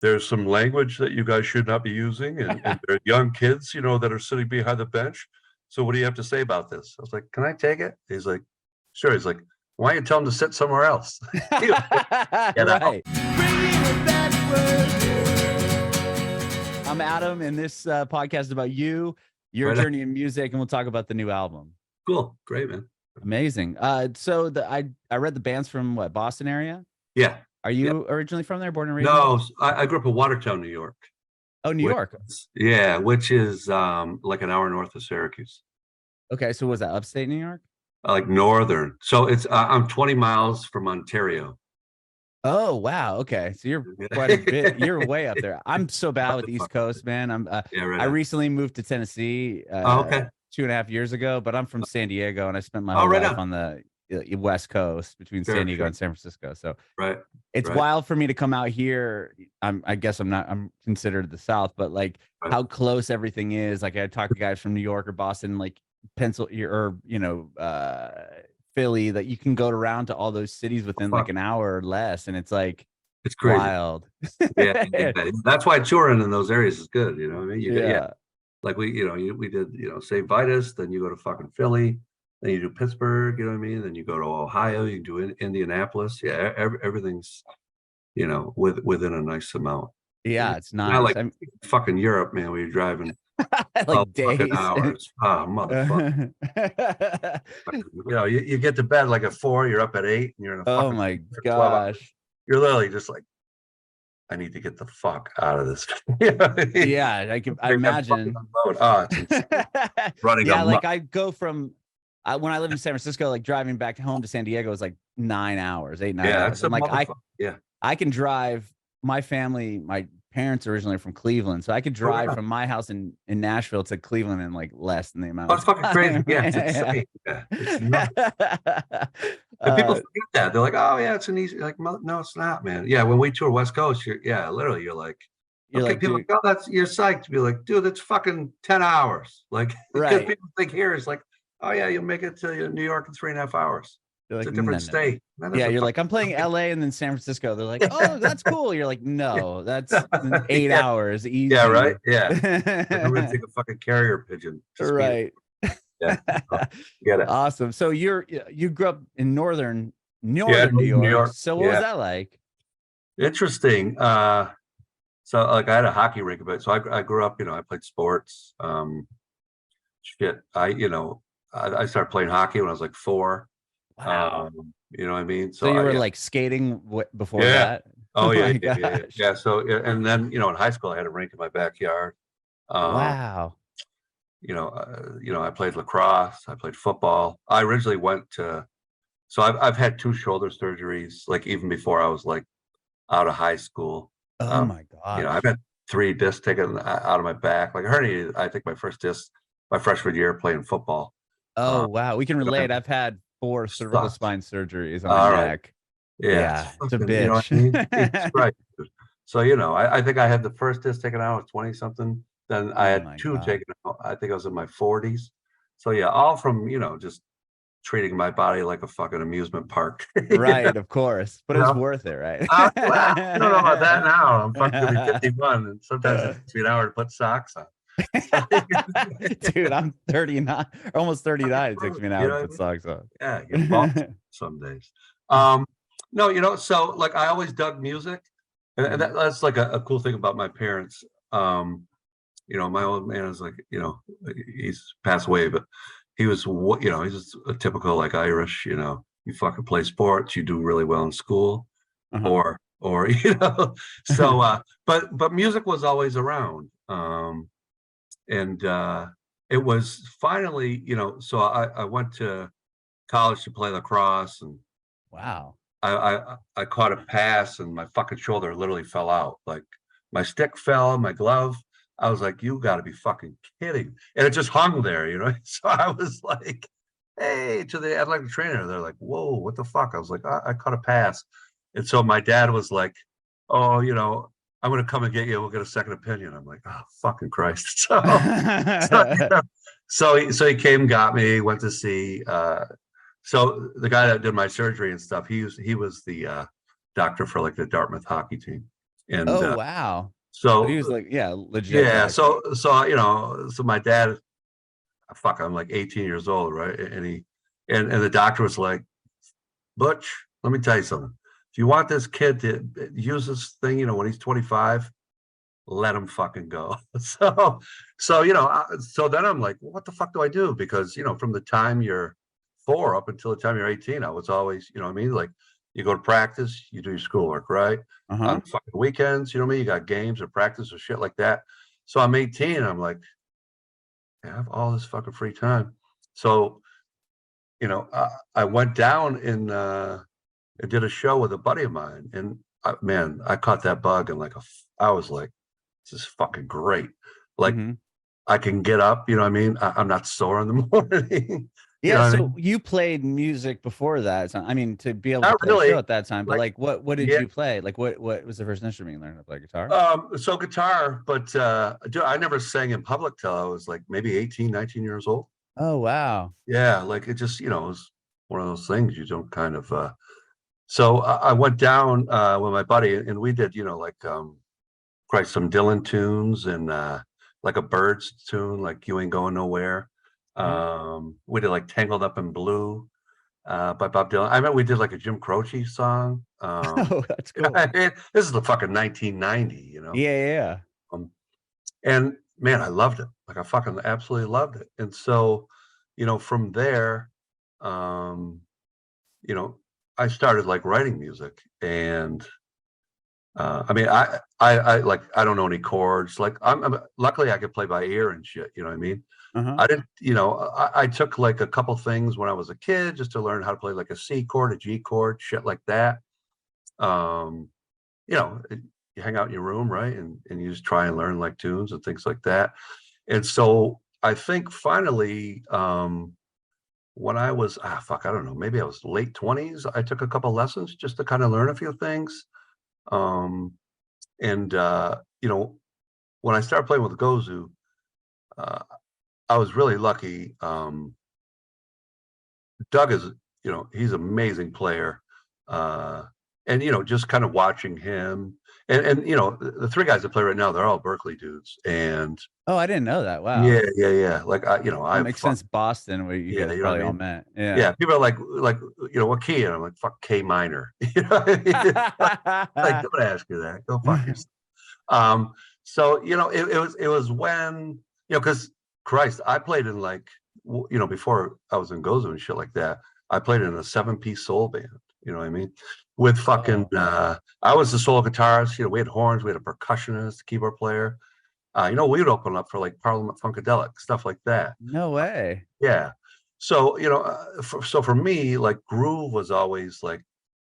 there's some language that you guys should not be using, and there are young kids, that are sitting behind the bench. So what do you have to say about this? I was like, can I take it? He's like, sure. He's like, why don't you tell him to sit somewhere else? Get out. Right. I'm Adam, and this podcast is about you, your journey in music, and we'll talk about the new album. Cool. Great, man. Amazing. So I read the band's from what, Boston area? Yeah. Are you originally from there, born and raised? No, I grew up in Watertown, New York. Oh, New York. Yeah, which is like an hour north of Syracuse. Okay, so was that upstate New York? Like northern. So it's I'm 20 miles from Ontario. Oh, wow. Okay. So you're quite a bit. You're way up there. I'm so bad with the East Coast, man. I recently moved to Tennessee 2.5 years ago, but I'm from San Diego, and I spent my whole life on the West Coast between San Diego and San Francisco. So it's wild for me to come out here. I guess I'm considered the South, but like how close everything is. Like I talk to guys from New York or Boston, like Pennsylvania or Philly, that you can go around to all those cities within like an hour or less, and it's like it's crazy. Wild. Yeah, that's why touring in those areas is good. You know what I mean? Like we did St. Vitus, then you go to fucking Philly, then you do Pittsburgh. You know what I mean? Then you go to Ohio, you do Indianapolis. Yeah, everything's within a nice amount. Yeah, it's nice. Not like fucking Europe, man, where you're driving like days. Hours. Oh, motherfucker. You get to bed like at 4, you're up at 8, and you're in a oh my gosh. You're literally just like, I need to get the fuck out of this. Yeah, I imagine. Running like I go from when I lived in San Francisco, like driving back home to San Diego is like 9 hours, 8, 9 hours. I'm like, I can drive. My family, my parents are originally from Cleveland, so I could drive from my house in Nashville to Cleveland in like less than the amount. Oh, it's fucking crazy. Yeah, it's insane. Yeah, it's nuts. And people forget that. They're like, oh yeah, it's an easy. Like, no, it's not, man. Yeah, when we tour West Coast, you're like, people like, oh, you're psyched to be like, dude, that's fucking 10 hours. Like, because people think here is like, oh yeah, you'll make it to New York in 3.5 hours. It's a different state. Yeah, you're like, I'm playing LA and then San Francisco. They're like, oh, that's cool. You're like, no, that's 8 hours easy. Yeah, right. Yeah. I'm gonna take a fucking carrier pigeon. Right. Yeah. Get it. Awesome. So you grew up in northern New York. So what was that like? Interesting. So like I had a hockey rink, but so I grew up, I played sports. I started playing hockey when I was like 4. Wow. You know what I mean? So you were like skating before that? Oh yeah, yeah. So and then in high school I had a rink in my backyard. Wow. I played lacrosse. I played football. I originally went to. So I've had 2 shoulder surgeries, like even before I was like out of high school. Oh my god. I've had 3 discs taken out of my back. Like herniated. I think my first disc my freshman year playing football. Oh wow, we can relate. I've had 4 cervical spine surgeries on my neck. Yeah, it's a bitch. It's right. So I think I had the first disc taken out at 20 something. Then I had 2 taken out. I think I was in my 40s. So yeah, all from just treating my body like a fucking amusement park. Right, of course, but it's worth it, right? I don't know about that now. I'm fucking 51, and sometimes it takes me an hour to put socks on. Dude, I'm 39, almost 39. It takes me an hour to put socks on. Yeah, get bumped some days. No, so like I always dug music, and that's like a cool thing about my parents. My old man is like, he's passed away, but he was he's just a typical like Irish. You fucking play sports, you do really well in school, or so. But music was always around. And it was finally, so I went to college to play lacrosse, and wow, I caught a pass and my fucking shoulder literally fell out. Like my stick fell, my glove. I was like, you got to be fucking kidding! And it just hung there, So I was like, hey, to the athletic trainer. They're like, whoa, what the fuck? I was like, I caught a pass, and so my dad was like, oh, I'm going to come and get you. We'll get a second opinion. I'm like, oh, fucking Christ. So he came, got me, went to see. So the guy that did my surgery and stuff, he was the doctor for like the Dartmouth hockey team. And Oh, wow. So he so was like, yeah, legit yeah, catchy. so my dad, fuck, I'm like 18 years old, right? And and the doctor was like, Butch, let me tell you something. If you want this kid to use this thing, when he's 25, let him fucking go. So then I'm like, what the fuck do I do? Because, from the time you're 4 up until the time you're 18, I was always, you know what I mean? Like, you go to practice, you do your schoolwork, right? On Uh-huh. fucking weekends, you know what I mean? You got games or practice or shit like that. So I'm 18, and I'm like, I have all this fucking free time. So, I went down and I did a show with a buddy of mine, and man, I caught that bug, and I was like, this is fucking great. Like, Mm-hmm. I can get up, you know what I mean? I'm not sore in the morning. You know Yeah, what I so mean? you played music before that. So, I mean, to be able to Not play a show really. at that time, but Like, like what did yeah. you play? Like what was the first instrument you learned to play? Guitar? So guitar, but dude, I never sang in public till I was like maybe 18, 19 years old. Oh, wow. Yeah, like it just, it was one of those things you don't kind of so I went down with my buddy, and we did, like probably some Dylan tunes, and like a Birds tune, like You Ain't Going Nowhere. Mhm. We did like Tangled Up in Blue by Bob Dylan. I mean, we did like a Jim Croce song. Oh, that's cool. This is the fucking 1990, Yeah, yeah, yeah. Um, and man, I loved it. Like, I fucking absolutely loved it. And so, from there, um, you know, I started like writing music, and I mean, I don't know any chords. Like, I'm luckily I could play by ear and shit. You know what I mean? Uh-huh. I didn't, I took like a couple things when I was a kid just to learn how to play like a C chord, a G chord, shit like that. Um, you know, you hang out in your room, right? And you just try and learn like tunes and things like that. And so I think finally, when I was, fuck, I don't know, maybe I was late 20s, I took a couple lessons just to kind of learn a few things. Um, and, when I started playing with Gozu, uh, I was really lucky. Doug is, he's an amazing player. Uh, and, just kind of watching him, and the 3 guys that play right now, they're all Berkeley dudes. And Oh, I didn't know that. yeah, Wow. yeah, yeah. Like, That I've makes sense. Boston, where you yeah, guys you know what probably I all mean? met. Yeah. Yeah, people are like, what key? And I'm like, fuck K minor. You know what I mean? Like, don't ask you that. Go fuck yourself. Um, so it was when, because Christ, I played in like, before I was in Gozo and shit like that, I played in a 7-piece soul band. You know what I mean? With fucking, Oh, I was the solo guitarist. We had horns, we had a percussionist, keyboard player. We would open up for like Parliament Funkadelic, stuff like that. no way. Yeah. So, for me, like, groove was always like,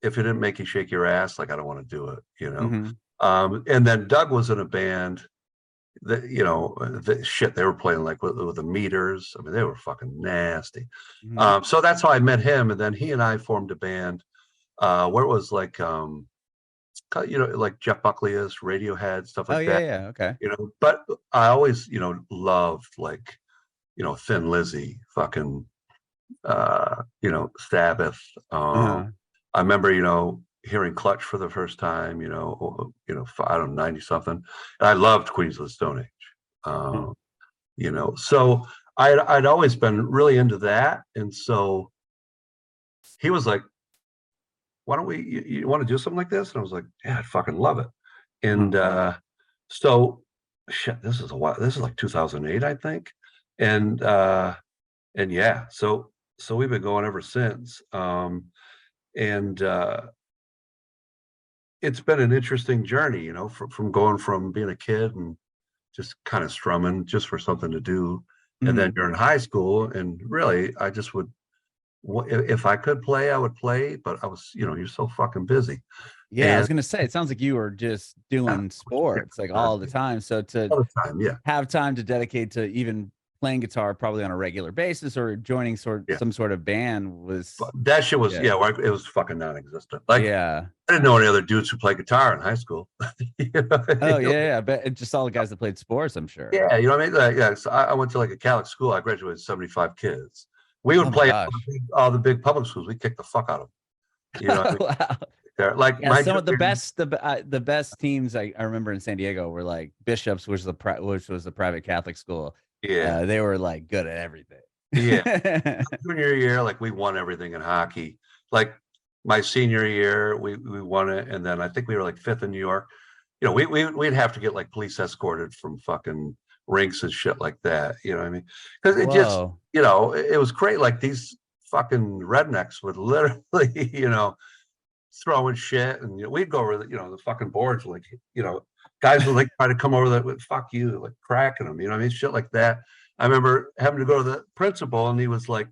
if it didn't make you shake your ass, like, I don't want to do it. Hmm. And then Doug was in a band that, the shit they were playing like with the meters. I mean, they were fucking nasty. Hmm. So that's how I met him. And then he and I formed a band where it was like, like Jeff Buckley is, Radiohead, stuff Oh, like yeah, that, yeah. Okay. but I always, loved like, Thin Lizzy, fucking, Sabbath. Uh-huh. I remember, hearing Clutch for the first time, I don't know, 90 something. And I loved Queens of the Stone Age. Uh-huh. So I'd always been really into that. And so he was like, why don't you want to do something like this? And I was like, yeah, I fucking love it. Uh-huh. And so shit, this is like 2008, I think. And yeah, so we've been going ever since. And it's been an interesting journey, from going from being a kid and just kind of strumming just for something to do. And then Hmm. during high school, and really, I just would, if I could play, I would play, but I was, you're so fucking busy. Yeah, I And was gonna say it sounds like you were just doing sports like all the time. So to all the time, yeah, have time to dedicate to even playing guitar probably on a regular basis or joining yeah. some sort of band But was, that shit was, yeah. yeah, like, it was fucking non-existent. Like, Yeah. I didn't know any other dudes who played guitar in high school. You know? Oh, yeah, yeah. But just all the guys that played sports, I'm sure. Yeah, you know what I mean? Like, yeah, so I went to like a Catholic school. I graduated with 75 kids. We Oh would my play gosh. all the big public schools. We kicked the fuck out of them. You know what I mean? Wow. there. Like yeah, some of the best teams I remember in San Diego were like Bishops, which was the private Catholic school. Yeah, they were like good at everything. yeah. Junior year, like we won everything in hockey. Like my senior year, we won it, and then I think we were like 5th in New York. You know, we'd have to get like police escorted from fucking rinks and shit like that. You know what I mean? Because it just, Whoa. you know, it was great. Like these fucking rednecks would literally, you know, throwing shit, and you know, we'd go over the, you know, the fucking boards, like, you know, guys would like try to come over that with fuck you, like cracking them, you know what I mean? Shit like that. I remember having to go to the principal, and he was like,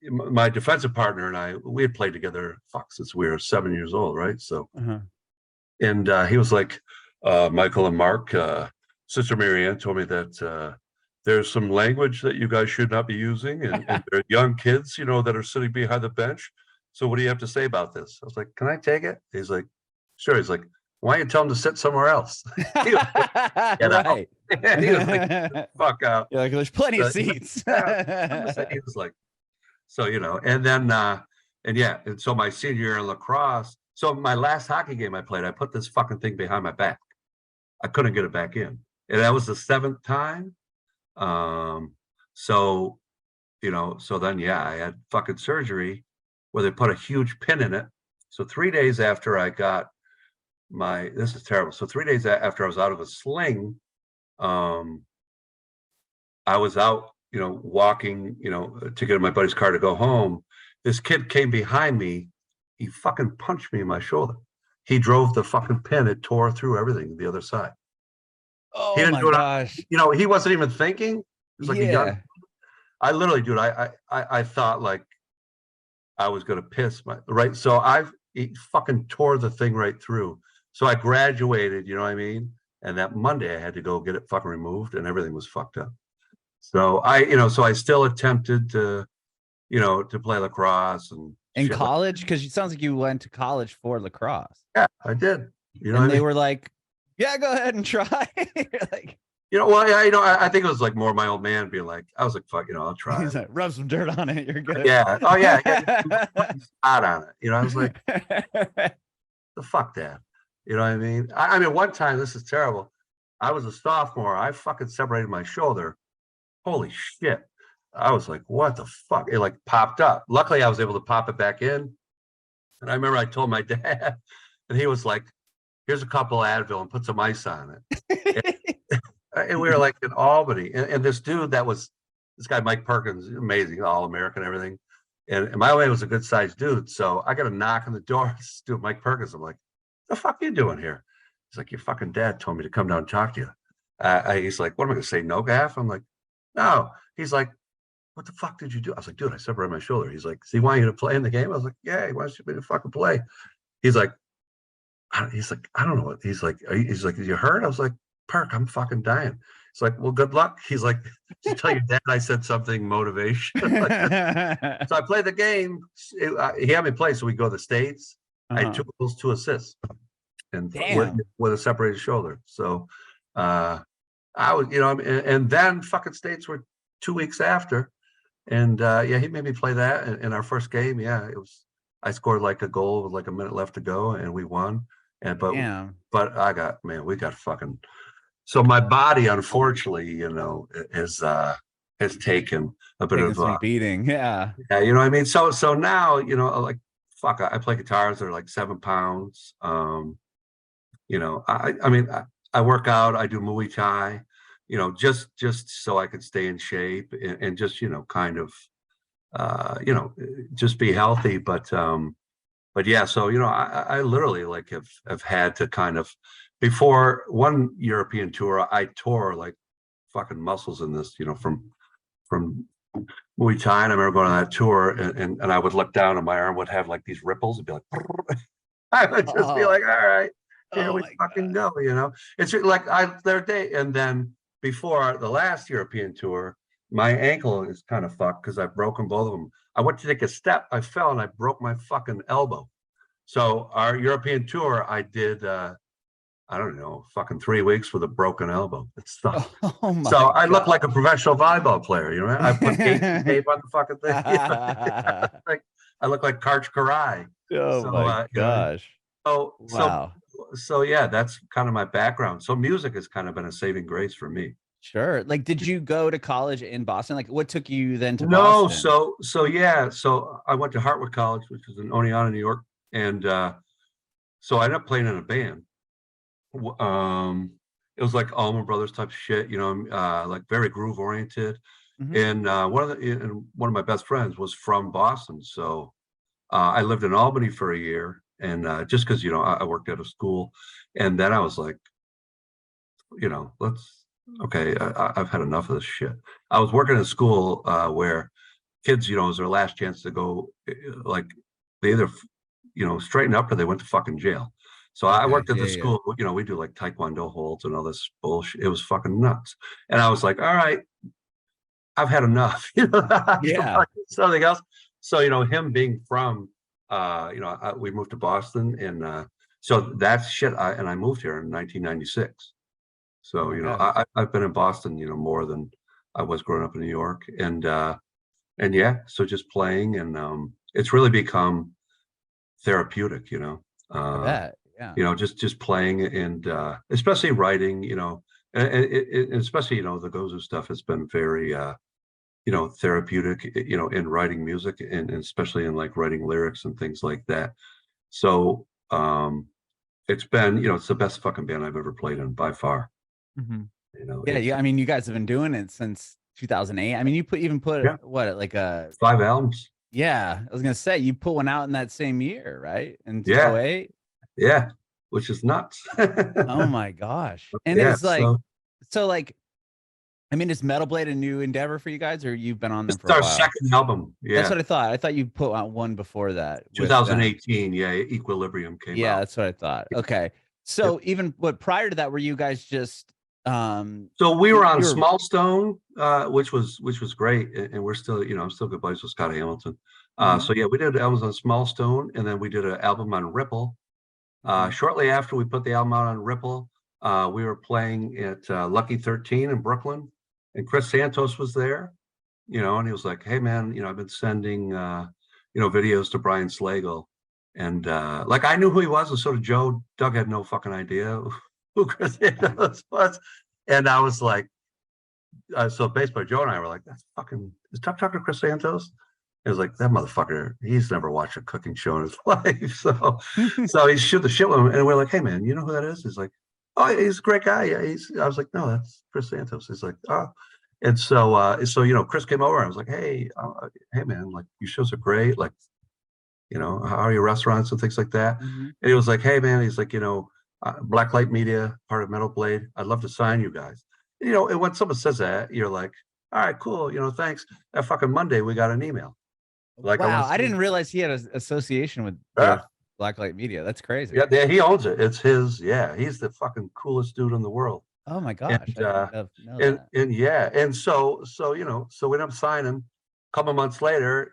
my defensive partner and I, we had played together, fuck, since we were 7 years old, right? So, and he was like, Michael and Mark, Sister Marianne told me that there's some language that you guys should not be using, and there are young kids, you know, that are sitting behind the bench. So what do you have to say about this? I was like, can I take it? He's like, sure. He's like, why don't you tell him to sit somewhere else? He was like, right. He was like, fuck out. You're like, there's plenty of seats. He was like, so, you know, and then, and yeah, and so my senior year in lacrosse, so my last hockey game I played, I put this fucking thing behind my back. I couldn't get it back in. And that was the 7th time. So, you know, so then, yeah, I had fucking surgery where they put a huge pin in it. So 3 days after I got this is terrible. So 3 days after I was out of a sling, I was out, you know, walking, you know, to get in my buddy's car to go home. This kid came behind me. He fucking punched me in my shoulder. He drove the fucking pin. It tore through everything the other side. Oh he didn't my do it gosh. You know, he wasn't even thinking. It was like a young. I literally, dude, I thought like I was gonna piss right. So he fucking tore the thing right through. So I graduated, you know what I mean? And that Monday I had to go get it fucking removed, and everything was fucked up. So I still attempted to, you know, to play lacrosse and in college, because it sounds like you went to college for lacrosse. Yeah, I did. You know, and they were like, "Yeah, go ahead and try." Like, you know, well, yeah, you know, I think it was like more my old man being like, I was like, fuck, you know, I'll try. He's like, rub some dirt on it. You're good. Yeah. Oh yeah. Hot on it. You know, I was like, the fuck that. You know what I mean? I mean, one time, this is terrible. I was a sophomore. I fucking separated my shoulder. Holy shit. I was like, what the fuck? It like popped up. Luckily, I was able to pop it back in. And I remember I told my dad, and he was like, here's a couple Advil and put some ice on it. And we were like in Albany. And this dude this guy, Mike Perkins, amazing, All-American, everything. And my old man was a good sized dude. So I got a knock on the door. This dude, Mike Perkins. I'm like, the fuck are you doing here? He's like, your fucking dad told me to come down and talk to you. He's like, what am I going to say? No gaff? I'm like, no. He's like, what the fuck did you do? I was like, dude, I separated my shoulder. He's like, does he want you to play in the game? I was like, yeah, he wants me to fucking play. He's like, I don't know what. He's like, is you hurt? I was like, Perk, I'm fucking dying. He's like, well, good luck. He's like, just tell your dad I said something motivation. So I played the game. He had me play, so we go to the States. I had 2 goals, 2 assists, and with a separated shoulder. So I was, you know, and then fucking States were 2 weeks after, and yeah, he made me play that in our first game. Yeah, it was. I scored like a goal with like a minute left to go, and we won. And but we got fucking. So my body, unfortunately, you know, has taken a bit of some beating. Yeah. Yeah, you know what I mean? So now, you know, like, fuck, I play guitars that are like 7 pounds. You know, I mean, I work out, I do Muay Thai, you know, just so I could stay in shape and just, you know, kind of, you know, just be healthy. But yeah, so, you know, I literally like have had to kind of, before one European tour, I tore like fucking muscles in this, you know, from Muay Thai. And I remember going on that tour, and I would look down and my arm would have like these ripples and be like, I would just be like, all right, here we fucking go, you know. It's like and then before the last European tour, my ankle is kind of fucked because I've broken both of them. I went to take a step, I fell, and I broke my fucking elbow. So our European tour, I did I don't know, fucking 3 weeks with a broken elbow. It's tough. So I look like a professional volleyball player, you know. I put tape on the fucking thing. Like, I look like Karch Karai. Oh So, my gosh. so, so, Wow. so yeah, that's kind of my background. So music has kind of been a saving grace for me. Sure. Like, did you go to college in Boston? Like, what took you then to No, Boston? so I went to Hartwood College, which is in Oneonta, New York, and so I ended up playing in a band. It was like Allman Brothers type shit, like very groove oriented. Mhm. And one of my best friends was from Boston, so I lived in Albany for a year, and just because I worked at a school, and then I was like, let's okay, I've had enough of this shit. I was working at a school where kids, it was their last chance to go, like they either straighten up or they went to fucking jail. So I Okay. worked at Yeah, the yeah. school, we do like taekwondo holds and all this bullshit. It was fucking nuts. And I was like, all right, I've had enough, Yeah. something else. So, him being from, we moved to Boston, and so that's shit. I moved here in 1996. Oh So, my God. I've been in Boston, more than I was growing up in New York. And yeah, so just playing, and it's really become therapeutic, I uh, bet. Yeah. just playing, and especially writing, and especially, the Gozu stuff has been very, therapeutic, in writing music, and especially in like writing lyrics and things like that. So it's been, it's the best fucking band I've ever played in by far. Mhm. Yeah, It's yeah. I mean, you guys have been doing it since 2008. I mean, you put yeah, what, like a 5 albums. yeah, I was gonna say you put one out in that same year, right? In Yeah, 08. yeah, which is nuts. Oh my gosh. And Yeah, is like, so like, I mean, is Metal Blade a new endeavor for you guys, or you've been on this them is for a our while? second album. That's Yeah, what I thought. I thought you put out one before that with them. 2018. Yeah, Equilibrium came Yeah, out. that's what I thought. Okay. Yep. So even what prior to that, were you guys just So we were on you were Small Stone, which was great, and we're still, I'm still good buddies with Scott Hamilton. mhm, So yeah, we did albums on Small Stone, and then we did an album on Ripple. mhm. Shortly after we put the album out on Ripple, we were playing at Lucky 13 in Brooklyn, and Chris Santos was there, and he was like, "Hey man, I've been sending videos to Brian Slagle," and like I knew who he was, and so did Joe. Doug had no fucking idea who Chris Santos was, and I was like, so bass player Joe and I were like, "That's fucking is Doug talking to Chris Santos?" It was like that motherfucker. He's never watched a cooking show in his life, so he shoot the shit with him, and we're like, "Hey man, you know who that is?" He's like, "Oh, he's a great guy." Yeah, I was like, "No, that's Chris Santos." He's like, "Oh." And so Chris came over. I was like, hey man, like your shows are great. Like, how are your restaurants and things like that. Mhm. And he was like, hey man, he's like, Blacklight Media, part of Metal Blade. I'd love to sign you guys. And when someone says that, you're like, all right, cool. Thanks. That fucking Monday, we got an email. Like, I want Wow, to I see you. didn't realize he had an association Yeah, with Blacklight Media. That's crazy. yeah, yeah, he owns it. It's his. Yeah, he's the fucking coolest dude in the world. Oh my gosh, And I didn't know and that. and yeah, and so we end up signing. A couple months later,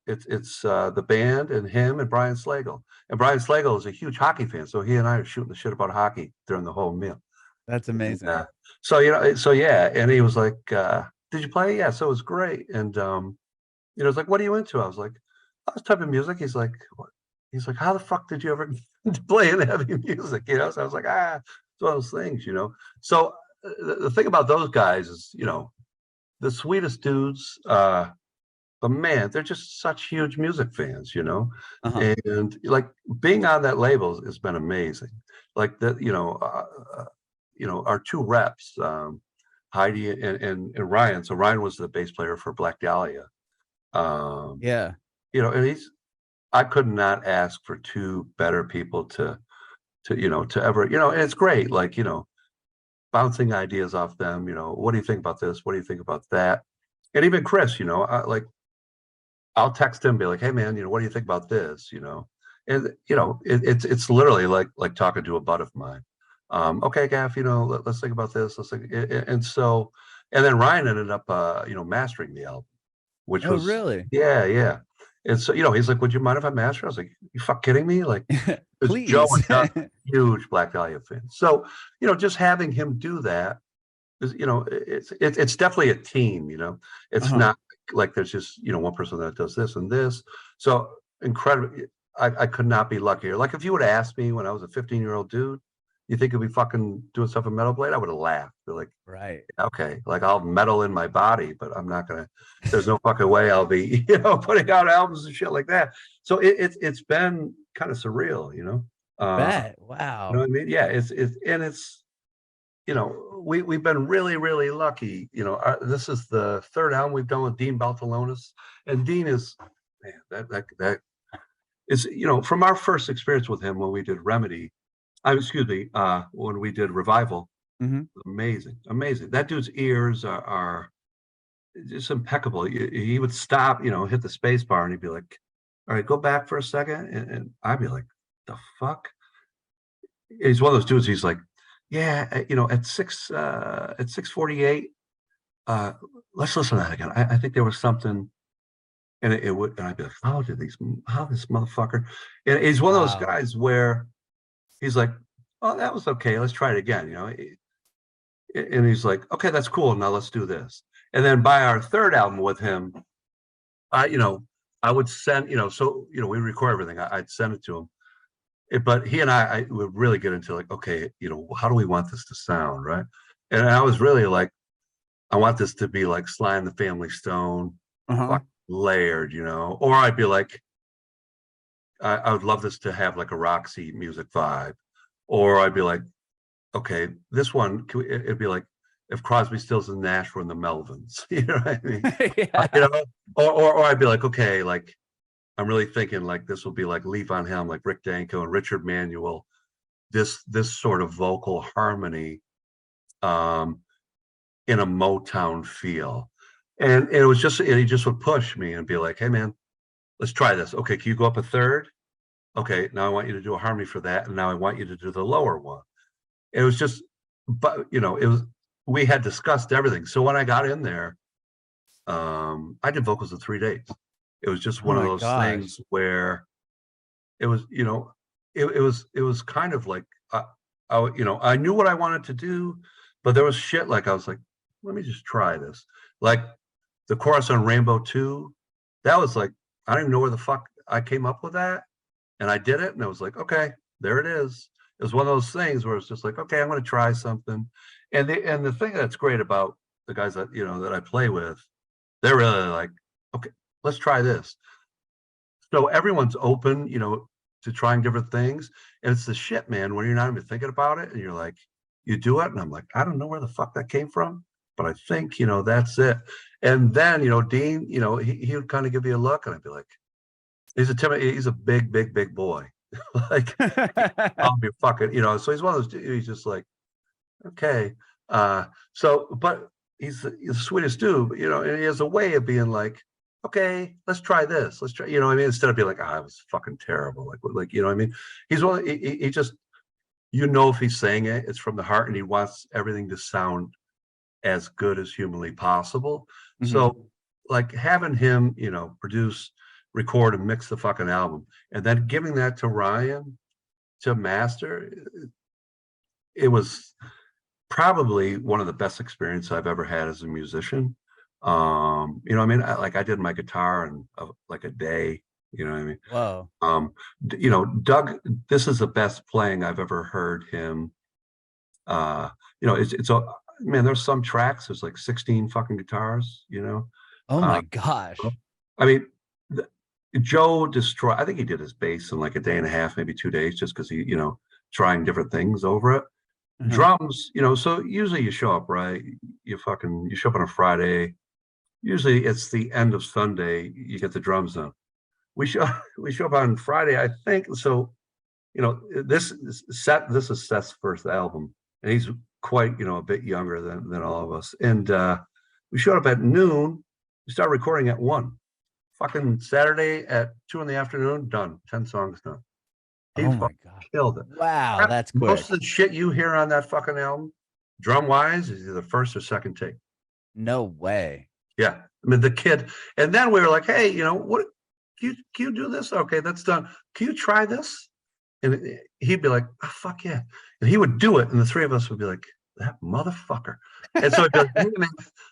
it's the band and him and Brian Slagle. And Brian Slagle is a huge hockey fan, so he and I are shooting the shit about hockey during the whole meal. That's And, amazing. so yeah, and he was like, "Did you play?" Yeah, so it was great. And it's like, "What are you into?" I was like, "This type of music." He's like, "What?" He's like, "How the fuck did you ever play in heavy music?" So I was like, it's one of those things. So the thing about those guys is, the sweetest dudes, but man, they're just such huge music fans. Uh-huh. And like being on that label has been amazing. Like that, our two reps, Heidi and Ryan. So Ryan was the bass player for Black Dahlia. Um, Yeah. and I could not ask for two better people to ever, and it's great. Like, bouncing ideas off them. What do you think about this? What do you think about that? And even Chris, like I'll text him, be like, hey man, what do you think about this? And it's literally like talking to a bud of mine. Okay, Gaff, let's think about this. Let's think, and then Ryan ended up, mastering the album, which Oh, was, really? yeah, yeah. And so, he's like, would you mind if I master? I was like, you fuck kidding me? Like, because Joe Please. and Doug, huge Black Dahlia fans. So, just having him do that is, it's definitely a team. It's Uh-huh. not like there's just, one person that does this and this. So incredible. I could not be luckier. Like if you would have asked me when I was a 15-year-old dude, you think I'd be fucking doing stuff with Metal Blade? I would have laughed. Be like, Right. okay, like I'll metal in my body, but I'm not gonna. There's no fucking way I'll be, putting out albums and shit like that. So it's been kind of surreal, I bet. Wow. You know what I mean? Yeah, it's we've been really really lucky. This is the third album we've done with Dean Baltalonis, and Dean is man that is from our first experience with him when we did Remedy. Excuse me, when we did Revival. Mm-hmm. Amazing. That dude's ears are just impeccable. He would stop, hit the space bar, and he'd be like, "All right, go back for a second," and I'd be like, "The fuck." He's one of those dudes. He's like, "Yeah, at 6:48, let's listen to that again. I think there was something." And it would, and I'd be like, "How this motherfucker?" And he's one of those guys where he's like, "Oh, that was okay. Let's try it again." And he's like, "Okay, that's cool. Now let's do this." And then by our third album with him, I would send, we record everything. I'd send it to him. But he and I would really get into like, okay, how do we want this to sound, right? And I was really like, I want this to be like Sly and the Family Stone, layered, or I'd be like, I would love this to have like a Roxy Music vibe, or I'd be like, okay, this one, it'd be like if Crosby, Stills, and Nash were in the Melvins, you know what I mean? Yeah. Or I'd be like, okay, like I'm really thinking like this will be like Lee Von Helm, like Rick Danko and Richard Manuel, this sort of vocal harmony, in a Motown feel, and it was just, and he just would push me and be like, hey man, let's try this. Okay, can you go up a third? Okay, now I want you to do a harmony for that, and now I want you to do the lower one. It was just, but we had discussed everything. So when I got in there, I did vocals in 3 days. It was just one of those things where it was, it was kind of like, I knew what I wanted to do, but there was shit like I was like, let me just try this. Like the chorus on Rainbow 2, that was like, I don't even know where the fuck I came up with that, and I did it, and I was like, okay, there it is. It was one of those things where it's just like, okay, I'm going to try something. And the thing that's great about the guys that that I play with, they're really like, okay, let's try this. So everyone's open, to trying different things. And it's the shit, man, when you're not even thinking about it and you're like, you do it, and I'm like, I don't know where the fuck that came from, but I think that's it. And then Dean, he would kind of give me a look, and I'd be like, he's a big boy. Like, I'll be fucking, so he's one of those, he's just like, okay. But he's the sweetest dude, and he has a way of being like, okay, let's try this. Let's try, what I mean? Instead of being like, I was fucking terrible. Like, what I mean? He's one, he just, if he's saying it, it's from the heart, and he wants everything to sound as good as humanly possible. Mm-hmm. So like having him, produce, record, and mix the fucking album, and then giving that to Ryan to master, it was probably one of the best experiences I've ever had as a musician. I mean, I did my guitar in like a day, you know what I mean? Wow. Doug, this is the best playing I've ever heard him. It's a, man, there's some tracks, there's like 16 fucking guitars, Oh my gosh. I mean, Joe destroyed, I think he did his bass in like a day and a half, maybe 2 days, just because he, trying different things over it. Mm-hmm. Drums, so usually you show up, right? You show up on a Friday. Usually it's the end of Sunday, you get the drums done. We show up on Friday, I think. So, this is Seth's first album, and he's quite, a bit younger than all of us. And we showed up at noon. We started recording at 1. Fucking Saturday at 2 in the afternoon, done. 10 songs done. He fucking killed it. Wow, that's quick. Most of the shit you hear on that fucking album, drum wise, is either first or second take. No way. Yeah, I mean the kid, and then we were like, hey, what? Can you do this? Okay, that's done. Can you try this? And he'd be like, oh, fuck yeah, and he would do it, and the three of us would be like, that motherfucker. And so he'd be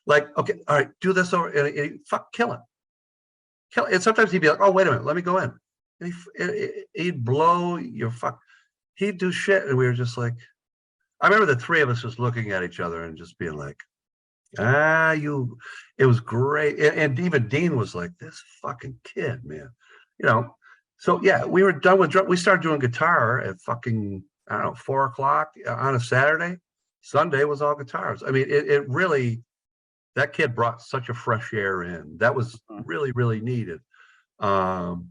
like, okay, all right, do this over, and fuck, kill it. And sometimes he'd be like, oh, wait a minute, let me go in. he'd blow your fuck. He'd do shit, and we were just like, I remember the three of us just looking at each other and just being like, you. It was great, and even Dean was like, this fucking kid, man, you know. So yeah, we were done with drum. We started doing guitar at fucking, I don't know, 4 o'clock on a Saturday. Sunday was all guitars. I mean, it really, that kid brought such a fresh air in. That was really, really needed. Um,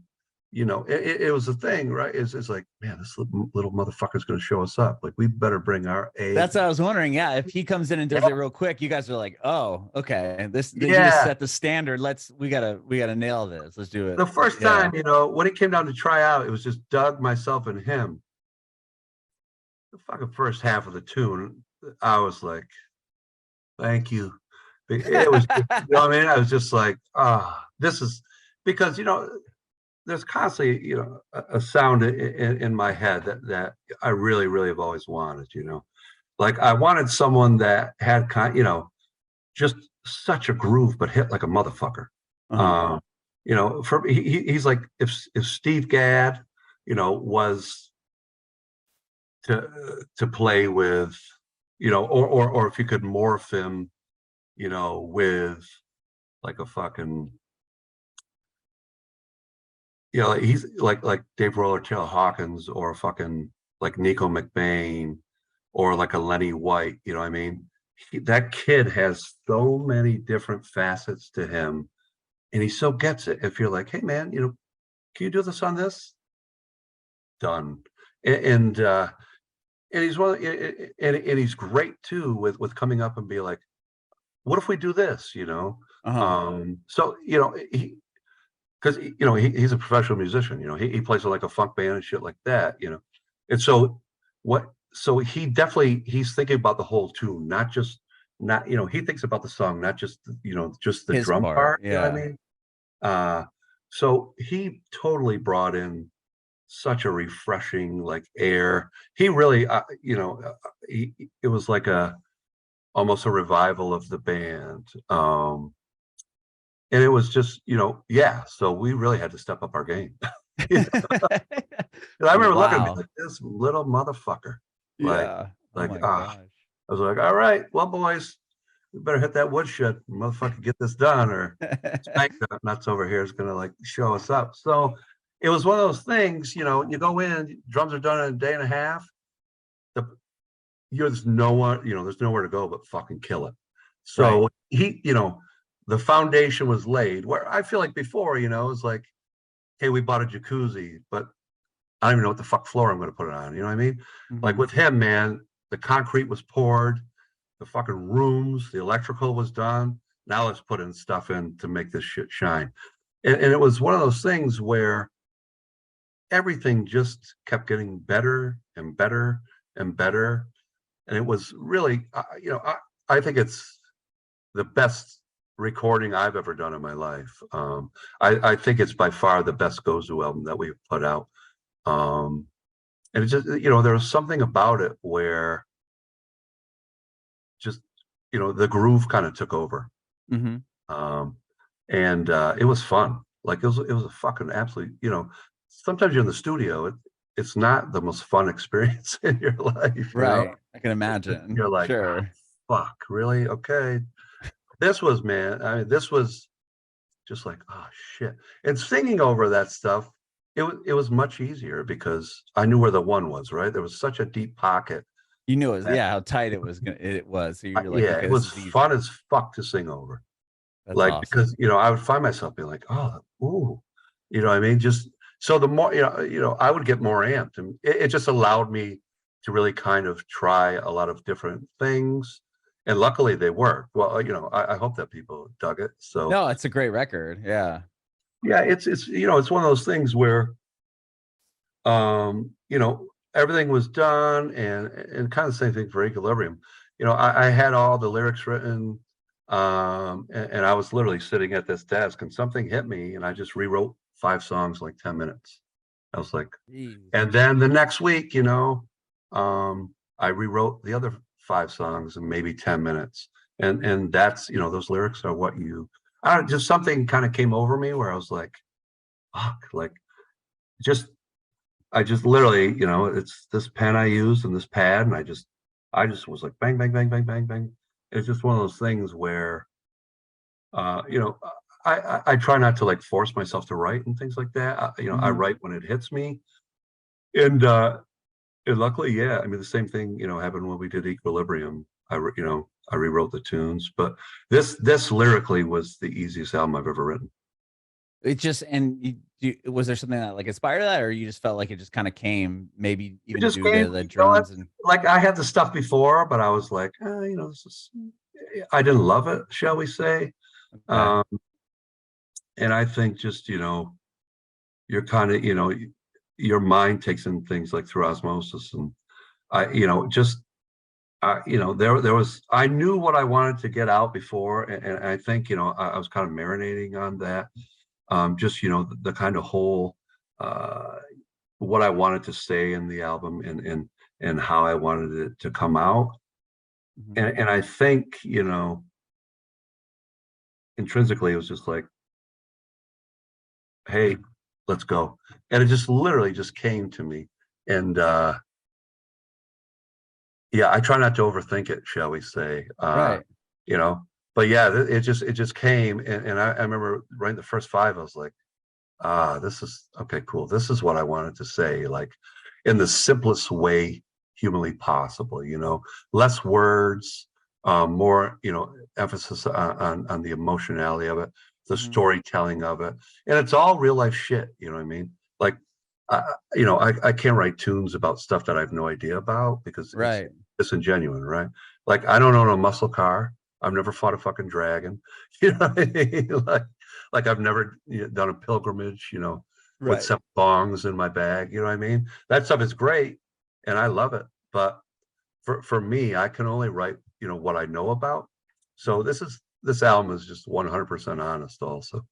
you know, it was a thing, right? It's like, man, this little motherfucker's going to show us up. Like, we better bring our A. That's what I was wondering. Yeah, if he comes in and does it real quick, you guys are like, oh, okay, he just set the standard. We gotta nail this. Let's do it. The first time, you know, when he came down to try out, it was just Doug, myself, and him. The fucking first half of the tune, I was like, thank you. It was, you know what I mean? I was just like, this is, because, you know, there's constantly, you know, a sound in my head that I really, really have always wanted, you know. Like, I wanted someone that had you know, just such a groove, but hit like a motherfucker. You know, he's like, if Steve Gadd, you know, was to play with, you know, or if you could morph him, you know, with like a fucking, you know, he's like Dave Roller, Taylor Hawkins, or fucking like Nico McBain, or like a Lenny White. You know what I mean? That kid has so many different facets to him, and he so gets it. If you're like, hey man, you know, can you do this on this? Done. And he's and he's great too with coming up and be like, what if we do this? You know, so you know, because you know, he's a professional musician. You know, he plays with like a funk band and shit like that. You know, and so he's thinking about the whole tune, not you know, he thinks about the song, not just, you know, just the drum part. Yeah. You know what I mean? So he totally brought in such a refreshing like air. He really, you know, it was like almost a revival of the band. And it was just, you know, yeah. So we really had to step up our game. You know? And I remember looking at me like, this little motherfucker. Like, yeah. I was like, all right, well, boys, we better hit that woodshed, motherfucker, get this done, or Spank Nuts over here is gonna like show us up. So it was one of those things, you know, you go in, drums are done in a day and a half. There's nowhere, you know, there's nowhere to go but fucking kill it. So he, you know, the foundation was laid, where I feel like before, you know, it's like, hey, we bought a jacuzzi, but I don't even know what the fuck floor I'm going to put it on. You know what I mean? Like with him, man, the concrete was poured, the fucking rooms, the electrical was done. Now let's put in stuff in to make this shit shine. And it was one of those things where everything just kept getting better and better and better. And it was really, you know, I think it's the best recording I've ever done in my life. I think it's by far the best Gozu album that we've put out. And it just, you know, there was something about it where just, you know, the groove kind of took over. And it was fun. Like it was a fucking absolute, you know, sometimes you're in the studio, it's not the most fun experience in your life. Right. Know? I can imagine. You're like, sure. Fuck, really? Okay. This was, man, I mean, this was just like, oh shit. And singing over that stuff, it was much easier because I knew where the one was, right? There was such a deep pocket. You knew it was, how tight it was. It was. So you're like, yeah, okay, it was fun as fuck to sing over. That's like, awesome. because, you know, I would find myself being like, oh, ooh, you know what I mean? Just so the more, you know, I would get more amped, and it just allowed me to really kind of try a lot of different things. And luckily they worked. Well, you know, I hope that people dug it. So no, it's a great record. Yeah. Yeah, it's you know, it's one of those things where you know, everything was done, and kind of the same thing for Equilibrium. You know, I had all the lyrics written, and I was literally sitting at this desk and something hit me and I just rewrote 5 songs in like 10 minutes. I was like, and then the next week, you know, I rewrote the other 5 songs in maybe 10 minutes. And that's, you know, those lyrics are what you, I don't, just something kind of came over me where I was like, fuck, like I just literally, it's this pen I use and this pad, and I just was like bang, bang, bang, bang, bang, bang. It's just one of those things where, you know, I try not to like force myself to write and things like that. I write when it hits me, and luckily, yeah. I mean, the same thing, happened when we did Equilibrium. I rewrote the tunes, but this lyrically was the easiest album I've ever written. It just, and was there something that like inspired that, or you just felt like it just kind of came, maybe It even just due came, to the drums and like I had the stuff before, but I was like, this is, I didn't love it, shall we say? okay. Um, and I think just, you're kind of, your mind takes in things like through osmosis, and just there was, I knew what I wanted to get out before, and I think I was kind of marinating on that, just the kind of whole what I wanted to say in the album, and how I wanted it to come out, Mhm. and I think intrinsically it was just like, hey, let's go, and it just literally just came to me, and yeah, I try not to overthink it, shall we say. Right. You know, but yeah, it just came, and I remember writing the first five, I was like, this is okay, cool. This is what I wanted to say, like in the simplest way humanly possible, less words, more, emphasis on the emotionality of it, the Mhm. storytelling of it. And it's all real life shit, you know what I mean? Like, I can't write tunes about stuff that I have no idea about, because it's Right. disingenuous, right? Like, I don't own a muscle car. I've never fought a fucking dragon. You know what I mean? Like I've never done a pilgrimage, with Right. some bongs in my bag. You know what I mean? That stuff is great, and I love it. But for me, I can only write, what I know about. So Mhm. this album is just 100% honest. Also,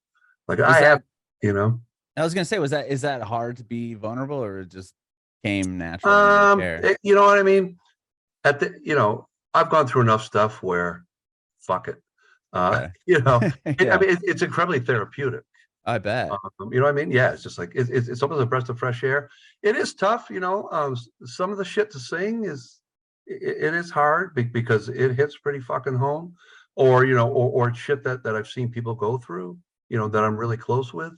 like Was I have, that, you know, I was gonna say, is that hard to be vulnerable, or it just came natural to you to share? you know what I mean? At the, I've gone through enough stuff where, fuck it. Okay. I Yeah, mean, it's incredibly therapeutic. I bet. You know what I mean? Yeah, it's just like it's almost a breath of fresh air. It is tough, some of the shit to sing it is hard, because it hits pretty fucking home, or or shit that I've seen people go through, that Mhm. I'm really close with.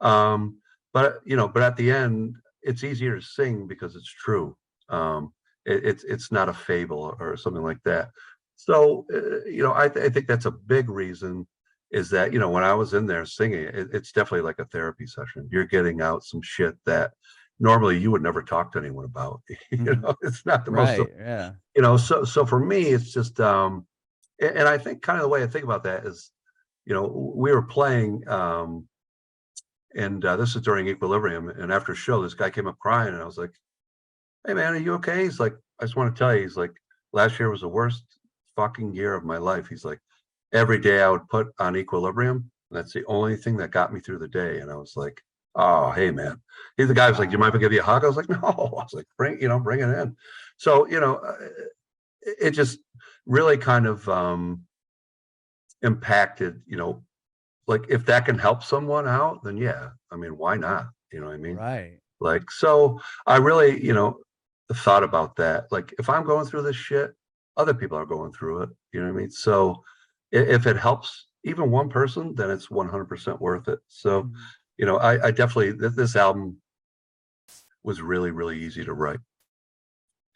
But at the end, it's easier to sing because it's true. It's not a fable or something like that. So I think that's a big reason, is that when I was in there singing, it's definitely like a therapy session. You're getting out some shit that normally you would never talk to anyone about. Mhm. It's not the most, Right. Yeah. so for me, it's just, and I think kind of the way I think about that is, we were playing, and this is during Equilibrium, and after a show, this guy came up crying, and I was like, hey man, are you okay? He's like, I just want to tell you, he's like, last year was the worst fucking year of my life. He's like, every day I would put on Equilibrium. That's the only thing that got me through the day. And I was like, oh, hey man. He's the guy who was like, do you mind if I Wow. give you a hug? I was like, no. I was like, bring it in. So, it just really kind of impacted, like if that can help someone out, then yeah. I mean, why not? You know what I mean? Right. Like, so I really, thought about that. Like, if I'm going through this shit, other people are going through it. You know what I mean? So if it helps even one person, then it's 100% worth it. So, Mhm. I definitely, this album was really, really easy to write.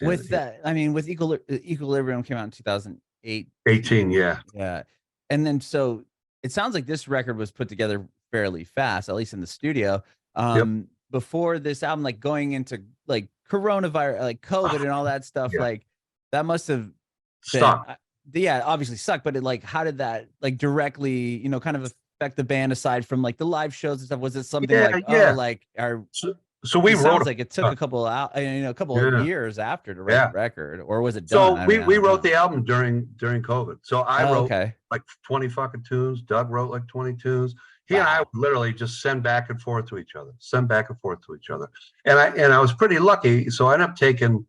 And With that, I mean, with Equilibrium came out in 18, 2018. yeah. Yeah. And then so it sounds like this record was put together fairly fast, at least in the studio. Yep. Before this album, like going into like coronavirus, like COVID Oh, and all that stuff, yeah. like that must have been, Stuck. yeah, obviously sucked, but it like, how did that like directly, kind of affect the band aside from like the live shows and stuff? Was it something Yeah. like, oh, Yeah. like, our, So we because it wrote sounds like it took a, a couple out, a couple of yeah. years after to write the Yeah. record, or was it done? So I mean, I we don't wrote know. the album during COVID. So I Oh, wrote okay. like 20 fucking tunes. Doug wrote like 20 tunes. He and I would Wow. literally just send back and forth to each other, send back and forth to each other. And I was pretty lucky. So I ended up taking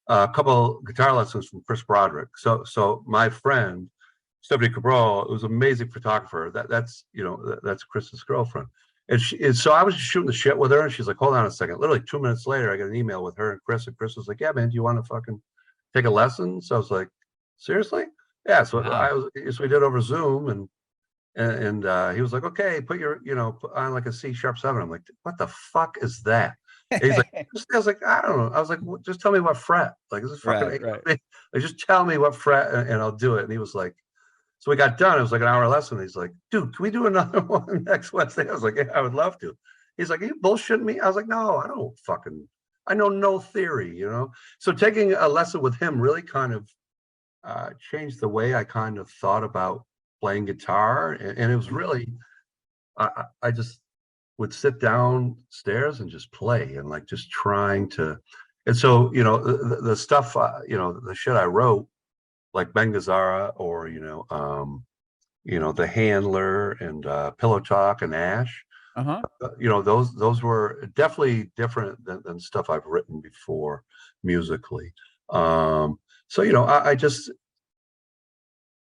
a couple guitar lessons from Chris Broderick. So my friend Stephanie Cabral, who's an amazing photographer. That's Chris's girlfriend. and so I was just shooting the shit with her, and she's like, hold on a second. Literally 2 minutes later, I got an email with her and Chris was like, yeah, man, do you want to fucking take a lesson? So I was like, seriously? Yeah. So so we did over Zoom, and he was like, okay, put your, put on like a C#7. I'm like, what the fuck is that? And he's like, I was like, I don't know. I was like, well, just tell me what fret. Like, this is fucking right. Like, just tell me what fret, and I'll do it. And he was like, so we got done. It was like an hour lesson. He's like, dude, can we do another one next Wednesday? I was like, yeah, I would love to. He's like, are you bullshitting me? I was like, no, I know no theory, So taking a lesson with him really kind of changed the way I kind of thought about playing guitar. And it was really, I just would sit downstairs and just play and like just trying to. And so, the stuff, the shit I wrote, like Ben Gazzara or, the Handler and Pillow Talk and Ash. Those were definitely different than stuff I've written before musically. So,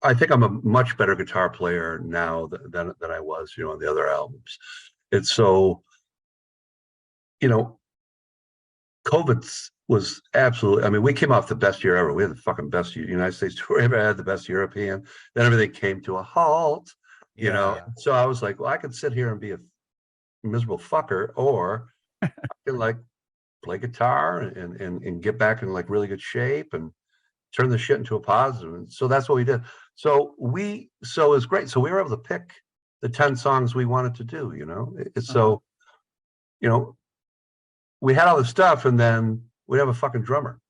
I think I'm a much better guitar player now than I was, on the other albums. And so, COVID was absolutely, I mean, we came off the best year ever. We had the fucking best United States tour ever had, the best European. Then everything came to a halt, So I was like, well, I could sit here and be a miserable fucker, or I can like play guitar and get back in like really good shape and turn the shit into a positive. And so that's what we did. So it was great. So we were able to pick the 10 songs we wanted to do, So, we had all the stuff, and then we have a fucking drummer.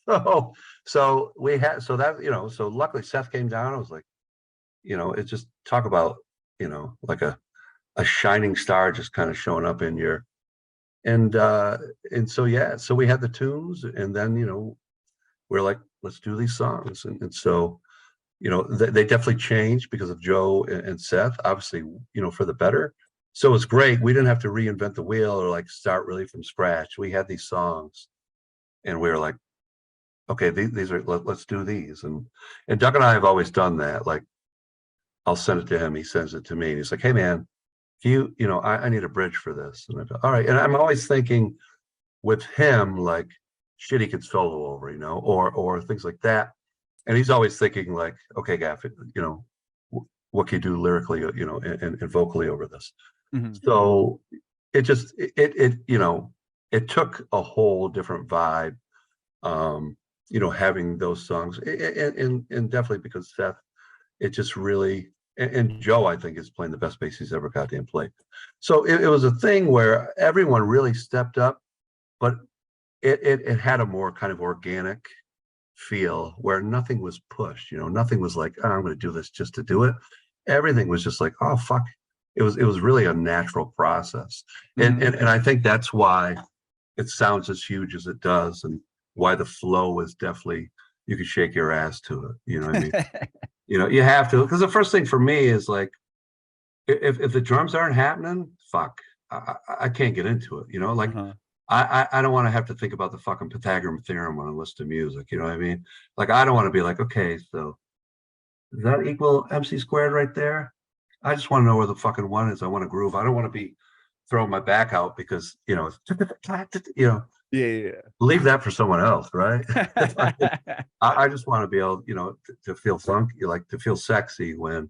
so luckily Seth came down. I was like, it's just talk about, like a shining star just kind of showing up in your, and so we had the tunes, and then, we're like, let's do these songs. And so, they definitely changed because of Joe and Seth, obviously, for the better. So it's great. We didn't have to reinvent the wheel or like start really from scratch. We had these songs, and we were like, okay, these are, let's do these. And Doug and I have always done that. Like, I'll send it to him. He sends it to me, and he's like, hey man, I need a bridge for this. And I go, all right. And I'm always thinking with him, like, shit he could solo over, or things like that. And he's always thinking like, okay, Gaff, what can you do lyrically, and vocally over this? So it just, it took a whole different vibe, having those songs, and definitely because Seth, it just really, and Joe, I think, is playing the best bass he's ever goddamn played. So it was a thing where everyone really stepped up, but it had a more kind of organic feel where nothing was pushed, nothing was like, oh, I'm going to do this just to do it. Everything was just like, oh, fuck. It was really a natural process. And I think that's why it sounds as huge as it does, and why the flow is definitely, you could shake your ass to it. You know what I mean? You have to, because the first thing for me is like, if the drums aren't happening, fuck, I can't get into it. Like, I don't want to have to think about the fucking Pythagorean theorem when I listen to music. You know what I mean? Like, I don't want to be like, okay, so does that equal MC squared right there? I just want to know where the fucking one is. I want to groove. I don't want to be throwing my back out because, yeah. Leave that for someone else, right? I just want to be able, to feel funky, like to feel sexy when.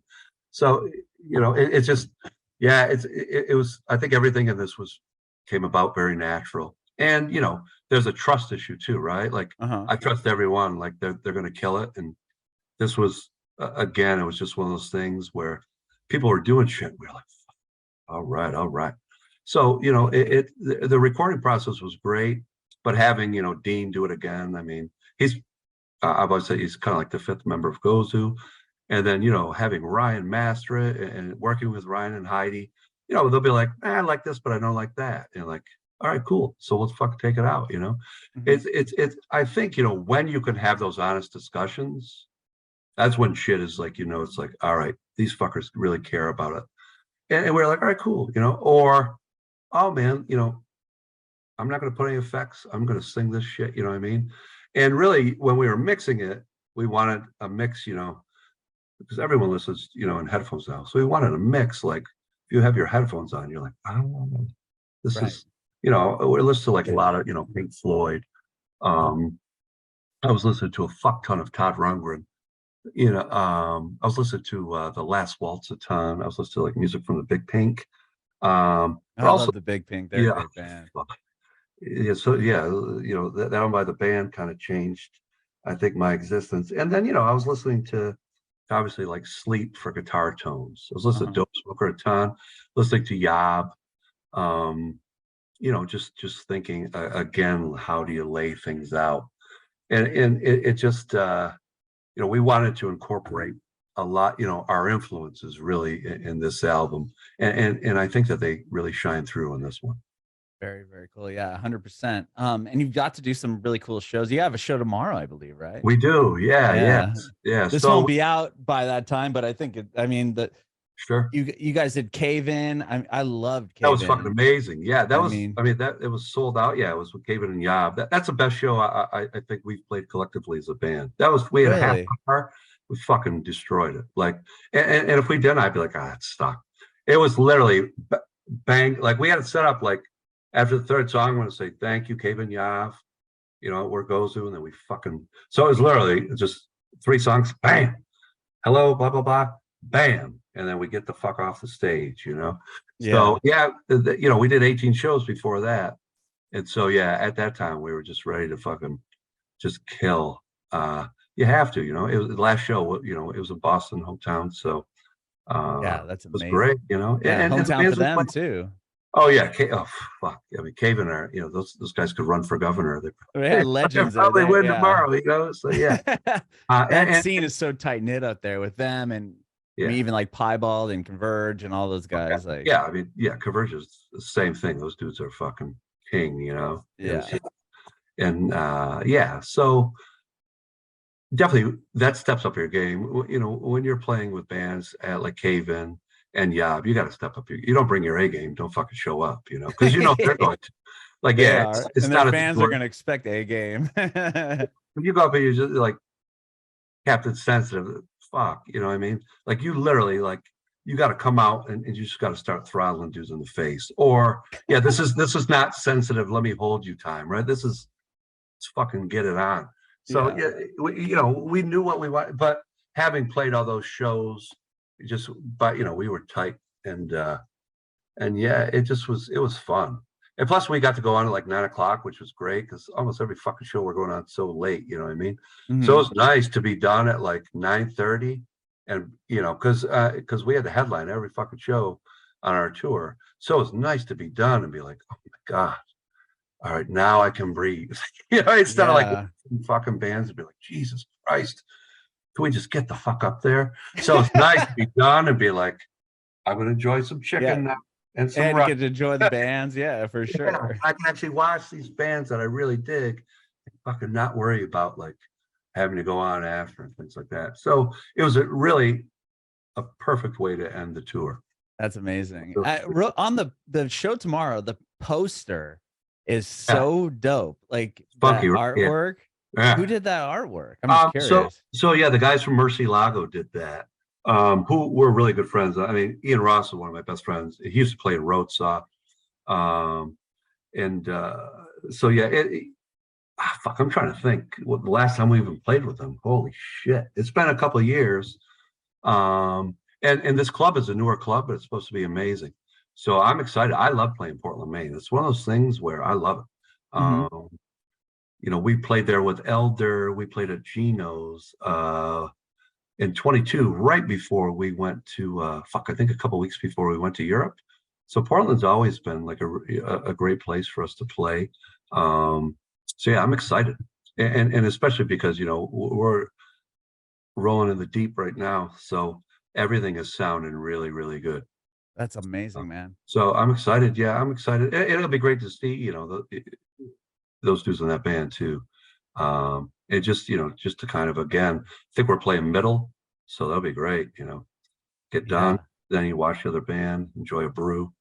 So, it's just, yeah, it was. I think everything in this came about very natural, and there's a trust issue too, right? Like, I trust everyone, like they're going to kill it, and this was again, it was just one of those things where people were doing shit. We were like, all right. So, the recording process was great, but having, Dean do it again, I mean, I've always said he's kind of like the fifth member of Gozu. And then, having Ryan master it and working with Ryan and Heidi, they'll be like, I like this, but I don't like that. And like, all right, cool. So let's fucking take it out, It's I think, when you can have those honest discussions, that's when shit is like, it's like, all right, these fuckers really care about it. And we're like, all right, cool, or, oh man, I'm not going to put any effects. I'm going to sing this shit. You know what I mean? And really, when we were mixing it, we wanted a mix, because everyone listens, in headphones now. So we wanted a mix like you have your headphones on, you're like, oh, this Right. is, you know, we listen to like a lot of, you know, Pink Floyd. I was listening to a fuck ton of Todd Rundgren. You know, I was listening to The Last Waltz a ton. I was listening to like music from the Big Pink. But I also, love the Big Pink. They're a yeah, great band. yeah. So yeah, you know, that one by the band kind of changed, I think, my existence. And then, you know, I was listening to obviously like Sleep for guitar tones. I was listening to Dope Smoker a ton, listening to Yob. Um, you know, just thinking again, how do you lay things out? And it just you know, we wanted to incorporate a lot, you know, our influences really in this album, and I think that they really shine through on this one. Very, very cool. Yeah, 100%. And you've got to do some really cool shows. You have a show tomorrow, I believe, right? We do, yeah, yeah, Yeah. yeah. This won't So be out by that time, but I think I mean the sure, you guys did Cave In. I loved that Cave was fucking In. amazing. Yeah, that I was. mean, I mean, that it was sold out. Yeah, it was with Kevin and Yob. That's the best show I think we've played collectively as a band. That was we had a half really? hour. We fucking destroyed it. Like, and if we didn't, I'd be like, ah, it's stuck. It was literally bang. Like we had it set up like after the third song, I'm going to say thank you, Kevin Yav. You know, we're Gozu, and then we fucking. So it was literally just three songs. Bam. Hello, blah blah blah. Bam, and then we get the fuck off the stage. You know. So Yeah. yeah, you know, we did 18 shows before that, and so yeah, at that time we were just ready to fucking just kill. You have to, you know. It was the last show. You know, it was in Boston, hometown. So Yeah, that's it was great. amazing. You know, Yeah, and the hometown for bands we them played. too. Oh yeah, oh fuck. I mean, Caven are, you know, those guys could run for governor. Yeah, They'll legends there. probably There, win yeah. tomorrow. You know, so yeah. That scene And is so tight knit up there with them and I mean yeah, even like Piebald and Converge and all those okay. guys. Like, Yeah. I mean, yeah, Converge is the same thing. Those dudes are fucking king. You know, it was yeah. and yeah. So definitely that steps up your game. You know, when you're playing with bands at like Cave In and Yob, you got to step up. You don't bring your A game, don't fucking show up. You know, because you know they're going to. Like, They yeah, are. it's And their not a fans are situation. gonna expect a game. When you go up and you're just like Captain Sensitive, fuck, you know what I mean? Like you literally like you got to come out and you just got to start throttling dudes in the face. Or yeah, this is not sensitive. Let me hold you time, right? This is let's fucking get it on. So Yeah. yeah, you know, we knew what we wanted, but having played all those shows, just but you know, we were tight and yeah, it was fun. And plus we got to go on at like 9 o'clock, which was great because almost every fucking show we're going on so late, you know what I mean? So it Mhm. was nice to be done at like 9:30 and you know, because we had the headline every fucking show on our tour. So it's nice to be done and be like, oh my God, all right, now I can breathe. You know, instead of like Yeah. fucking bands and be like, Jesus Christ, can we just get the fuck up there? So it's nice to be done and be like, I'm gonna enjoy some Yeah. chicken now and some And you rice. get to enjoy the bands. Yeah, for Yeah, sure. I can actually watch these bands that I really dig and fucking not worry about like having to go on after and things like that. So it was really a perfect way to end the tour. That's amazing. So, On the show tomorrow, the poster is yeah, so dope. Like it's funky, that right? Yeah, artwork. Who yeah. did that artwork? I'm just So curious. so yeah, the guys from Mercy Lago did that. Who were really good friends. I mean, Ian Ross is one of my best friends. He used to play in Rotsa. Um, and so yeah, fuck, I'm trying to think what the last time we even played with them. Holy shit. It's been a couple of years. And this club is a newer club, but it's supposed to be amazing. So I'm excited. I love playing Portland, Maine. It's one of those things where I love it. Mhm. You know, we played there with Elder, we played at Gino's in 22, right before we went to I think a couple weeks before we went to Europe. So Portland's always been like a great place for us to play. So yeah, I'm excited. And especially because, you know, we're rolling in the deep right now. So everything is sounding really, really good. That's amazing, man. So I'm excited. Yeah, I'm excited. It'll be great to see, you know, those dudes in that band too. And just, you know, just to kind of, again, I think we're playing middle. So that'll be great, you know, get done. Yeah. Then you watch the other band, enjoy a brew.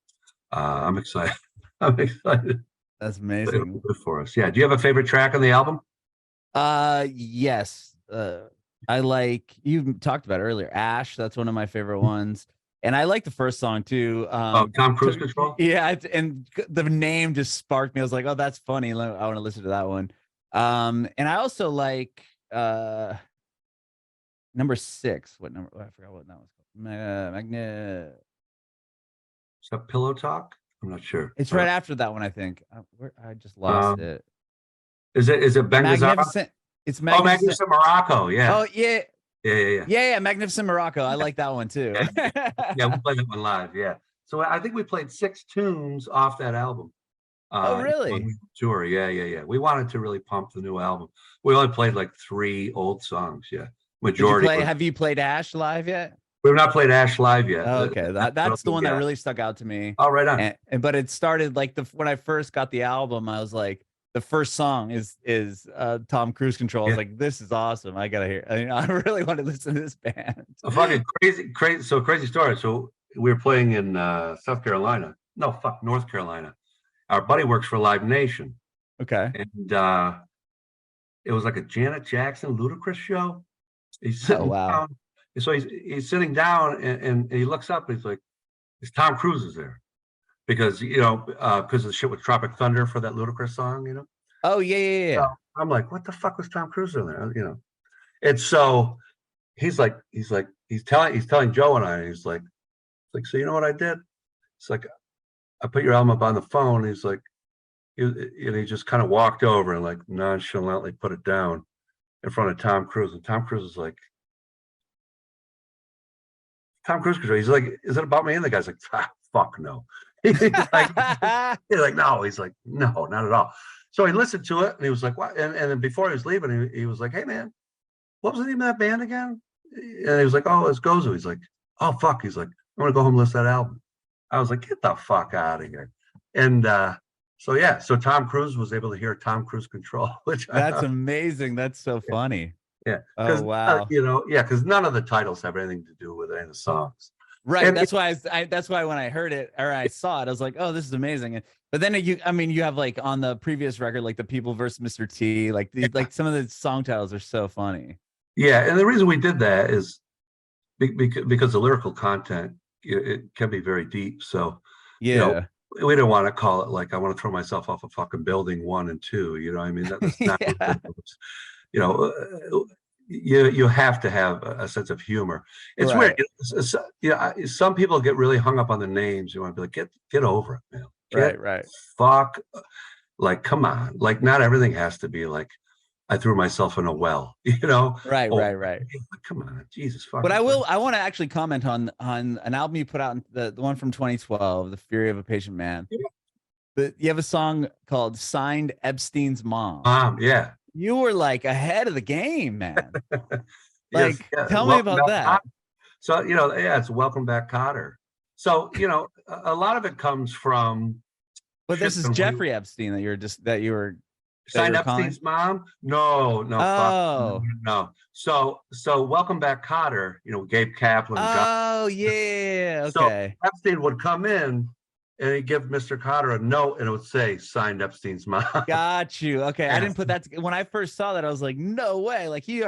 I'm excited. I'm excited. That's It'll be amazing. good for us. Yeah. Do you have a favorite track on the album? Yes. I like you talked about it earlier. Ash, that's one of my favorite ones. And I like the first song too. Tom Cruise Control. Yeah, and the name just sparked me. I was like, oh, that's funny. I want to listen to that one. And I also like number 6. What number? Oh, I forgot what that was called. Magnet. Is that Pillow Talk? I'm not sure. It's right after that one, I think. I just lost it. Is it Magnificent? It's Magnificent. Oh, Magnificent Morocco. Yeah. Oh yeah. Yeah. Magnificent Morocco. I like that one too. Yeah, we played that one live. Yeah. So I think we played 6 tunes off that album. Oh, really? Tour. Yeah. We wanted to really pump the new album. We only played like 3 old songs. Yeah. Majority. Have you played Ash live yet? We've not played Ash live yet. Oh, okay, that's the one that really stuck out to me. Oh, right on. But it started like when I first got the album, I was like, the first song is Tom Cruise Control. I was like, this is awesome. I gotta hear. I really want to listen to this band. A fucking crazy. So crazy story. So we were playing in North Carolina. Our buddy works for Live Nation. Okay. And it was like a Janet Jackson Ludacris show. He's sitting down. So he's sitting down and he looks up and he's like, "Is Tom Cruise is there?" Because because of the shit with Tropic Thunder for that Ludacris song, Oh yeah. So I'm like, what the fuck was Tom Cruise in there? And so he's telling Joe and I, he's like, so you know what I did? It's like, I put your album up on the phone. He's like, and he just kind of walked over and like nonchalantly put it down in front of Tom Cruise, and Tom Cruise is like, Tom Cruise Control. He's like, is it about me? And the guy's like, fuck no. he's like, no. He's like, no, not at all. So he listened to it and he was like, what? And then before he was leaving, he was like, hey man, what was the name of that band again? And he was like, oh, it's Gozu. He's like, oh fuck. He's like, I'm gonna go home and listen to that album. I was like, get the fuck out of here. And so Tom Cruise was able to hear Tom Cruise Control, which that's amazing. That's so funny. Yeah. Oh wow. Because none of the titles have anything to do with any of the songs. Right. And that's why when I heard it or I saw it, I was like, oh, this is amazing. But then you have like on the previous record, like the People versus Mr. T, like some of the song titles are so funny. Yeah, and the reason we did that is because the lyrical content it can be very deep. So yeah. We didn't want to call it like I want to throw myself off a fucking building 1 and 2. You know what I mean? That's not. You have to have a sense of humor. It's weird. Some people get really hung up on the names. You want to be like, get over it, man. Right. Fuck. Like, come on. Like, not everything has to be like, I threw myself in a well, Right. Come on, Jesus fuck. But I want to actually comment on an album you put out, the one from 2012, The Fury of a Patient Man. Yeah. But you have a song called Signed Epstein's Mom. Yeah. You were like ahead of the game, man. Tell me about that. So, it's Welcome Back, Kotter. So, a lot of it comes from. But this is Jeffrey Epstein that you were. Signed Epstein's mom? No. Oh. No. So Welcome Back, Kotter, Gabe Kaplan. Oh, yeah. Okay. So Epstein would come in and he'd give Mr. Kotter a note and it would say, signed Epstein's mom. Got you. Okay. Yeah. I didn't put that. When I first saw that, I was like, no way. Like he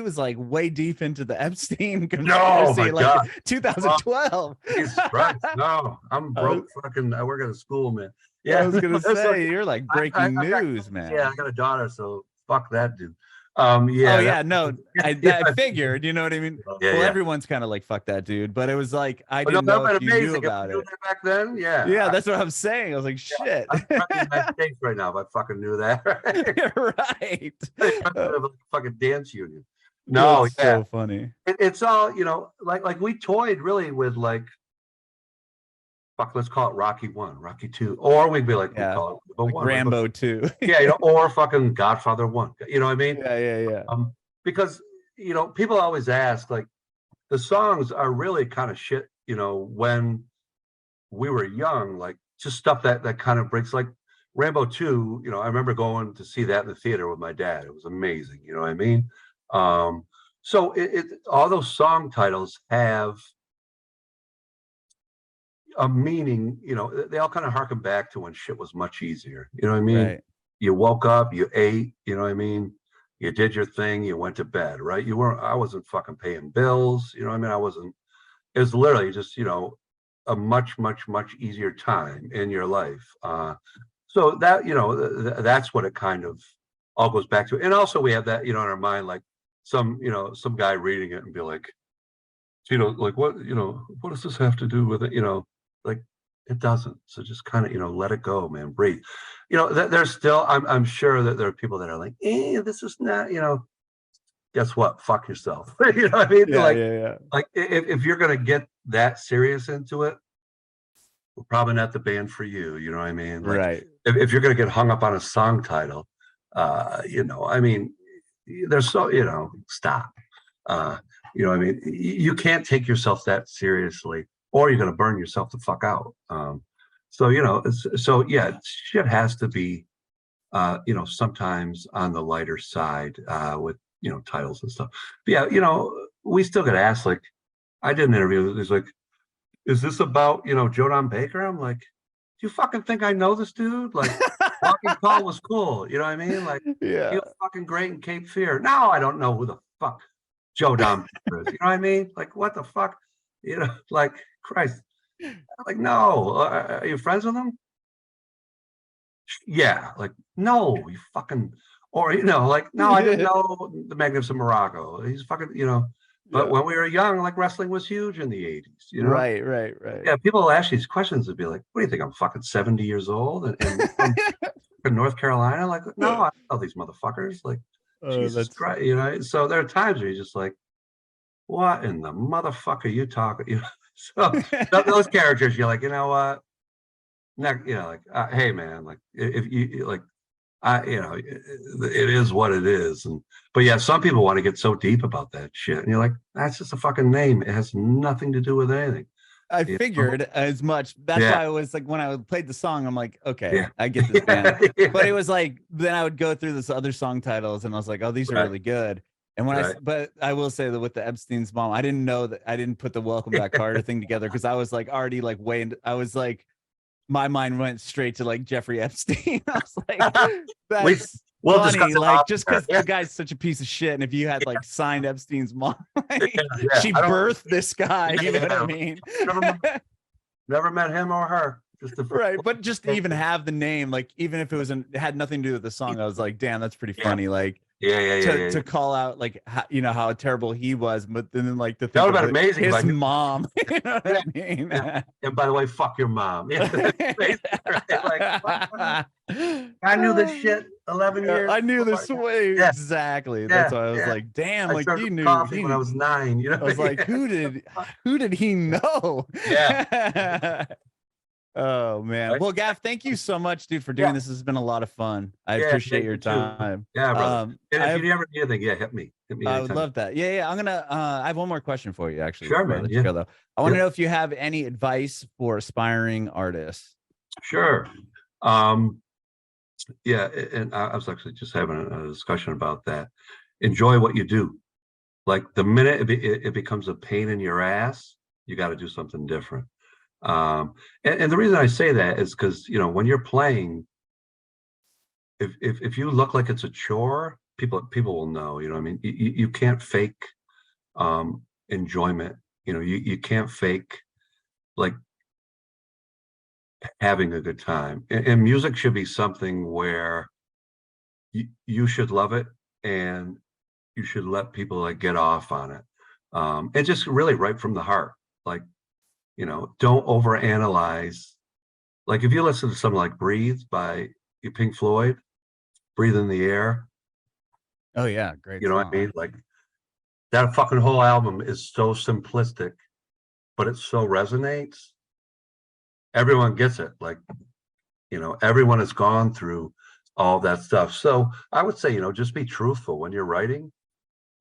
was like way deep into the Epstein conspiracy, God. 2012. Jesus Christ. No, I'm broke. I work at a school, man. Yeah, I was gonna say you're like breaking news, man. Yeah, I got a daughter, so fuck that dude. I figured, you know what I mean? Everyone's kind of like fuck that dude, but it was like I didn't know if you knew about it back then. Yeah, that's what I'm saying. I was like, shit. I'm in my face right now if I fucking knew that. Right. Fucking dance union. No, so funny. It's all like we toyed really with like. Fuck, let's call it Rocky 1, Rocky 2, or we'd be like, we call it like one, Rambo 2. Or fucking Godfather 1. You know what I mean? Yeah. Because people always ask, like, the songs are really kind of shit. When we were young, like just stuff that kind of breaks. Like Rambo 2. I remember going to see that in the theater with my dad. It was amazing. You know what I mean? So all those song titles have a meaning, they all kind of harken back to when shit was much easier. You know what I mean? Right. You woke up, you ate, you know what I mean? You did your thing, you went to bed, right? I wasn't fucking paying bills, you know what I mean? I wasn't, is literally just, a much, much, much easier time in your life. So that, that's what it kind of all goes back to. And also we have that, in our mind, like some guy reading it and be like, like what does this have to do with it? Like it doesn't. So just kind of, let it go, man, breathe. There's still, I'm sure that there are people that are like, this is not, guess what? Fuck yourself. You know what I mean? Yeah, like, yeah. Like if you're going to get that serious into it, we're probably not the band for you. You know what I mean? Like Right. if you're going to get hung up on a song title, I mean, there's so, stop. I mean, you can't take yourself that seriously, or you're going to burn yourself the fuck out. So, so yeah, shit has to be, sometimes on the lighter side, with, titles and stuff. But yeah, we still get asked, like, I did an interview. There's like, is this about, Joe Don Baker? I'm like, do you fucking think I know this dude? Like, Walking Tall was cool. You know what I mean? Like, he Yeah. was fucking great in Cape Fear. Now I don't know who the fuck Joe Don Baker is. You know what I mean? Like, what the fuck? Like, Christ. Like, no. Are you friends with him? Yeah. Like, no, you fucking, or, like, no, I didn't know the Magnificent Morocco. He's fucking, but when we were young, like, wrestling was huge in the 80s, Right. Yeah, people will ask these questions and be like, what do you think? I'm fucking 70 years old and from North Carolina? Like, no, I know these motherfuckers. Like, Jesus That's Christ, So there are times where you're just like, what in the motherfucker are you talking? So those characters, you're like, you know what? Not, like, hey man, like if you like, it is what it is. But yeah, some people want to get so deep about that shit, and you're like, that's just a fucking name. It has nothing to do with anything. I figured as much. That's why I was like, when I played the song, I'm like, okay, I get this band. But it was like, then I would go through this other song titles and I was like, oh, these are really good. And when but I will say that with the Epstein's Mom, I didn't know that, I didn't put the Welcome Back Carter thing together because I was like already like I was like, my mind went straight to like Jeffrey Epstein. I was like, that's funny, like just because the guy's such a piece of shit. And if you had like signed Epstein's mom, like, she birthed this guy, you know what I mean? Never met him or her. Right, but just to even have the name, like even if it had nothing to do with the song, I was like, damn, that's pretty funny. Like, to call out like how terrible he was, but then like the that would have been amazing. His mom, you know what I mean? And by the way, fuck your mom. Like, I knew this shit 11 years. I knew this way exactly. That's why I was like, damn, like you knew coffee when I was 9. I was like, who did he know? Yeah. Oh man. Well, Gav, thank you so much, dude, for doing this. This has been a lot of fun. I appreciate your time. Yeah, brother. And if you ever need anything, hit me. I would love that. Yeah. I'm gonna I have one more question for you, actually. Sure, man. Go, though. I want to know if you have any advice for aspiring artists. Sure. Yeah, and I was actually just having a discussion about that. Enjoy what you do. Like the minute it becomes a pain in your ass, you got to do something different. And the reason I say that is because when you're playing, if you look like it's a chore, people will know. I mean, you can't fake enjoyment. You can't fake like having a good time. And music should be something where you should love it and you should let people like get off on it. And just really right from the heart. Like, don't overanalyze. Like if you listen to something like Breathe by Pink Floyd, Breathe in the Air. Oh yeah, great. You know what I mean? Like that fucking whole album is so simplistic, but it so resonates. Everyone gets it. Like, everyone has gone through all that stuff. So I would say, just be truthful when you're writing.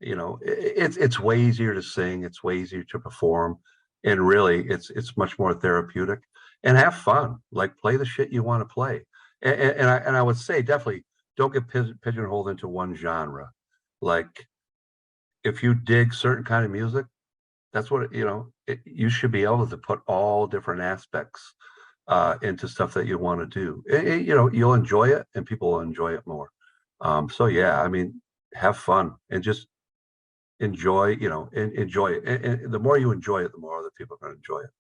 It's way easier to sing, it's way easier to perform, and really it's much more therapeutic. And have fun. Like play the shit you want to play. And I would say definitely don't get pigeonholed into one genre. Like if you dig certain kind of music, that's what you should be able to put all different aspects into stuff that you want to do. You'll enjoy it and people will enjoy it more. So yeah, I mean, have fun and just enjoy, you know, enjoy it. And the more you enjoy it, the more other people are going to enjoy it.